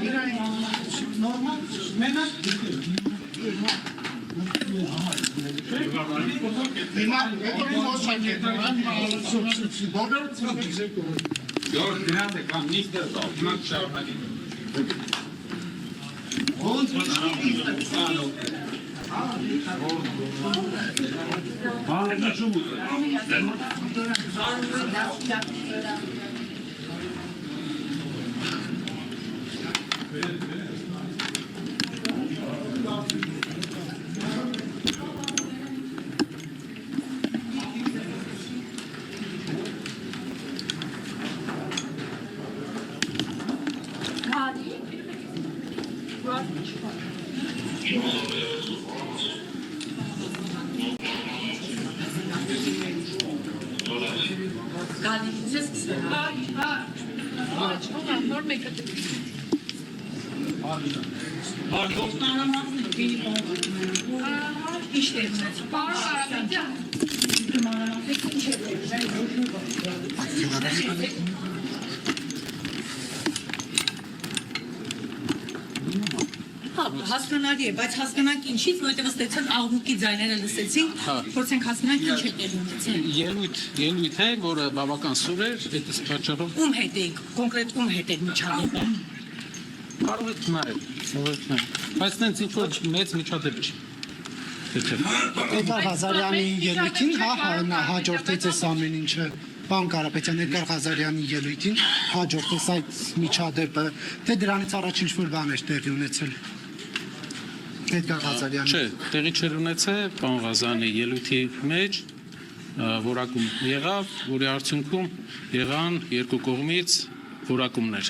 Normal, մենակ հասկանալի է, բայց հասկանանք ինչից, որովհետև ստեցան աղմուկի ձայները լսեցինք, փորձենք հասկանանք ինչ է տեղի ունեցել։ Ելույթ է, որը բավական սուր էր, այդ պատճառով Ում հետ եք, կոնկրետ ում հետ եք միջադեպը։ կարող եք նայել, բայց տենց ինչ որ մեծ միջադեպ չի։ Էդգար Ղազարյանի ելույթին հաջորդեց այս ամեն ինչը, Պարոն Կարապետյան, Էդգար Ղազարյանի ելույթին հաջորդեց այդ միջադեպը, թե դրանից առաջ ինչ-որ բան էր տեղի ունեցել։ Էդգար Ղազարյանը։ Չէ, տեղի չէր ունեցել, պարոն Ղազարյանի ելույթի մեջ որակում եղավ, որի արդյունքում եղան երկու կողմից որակումներ։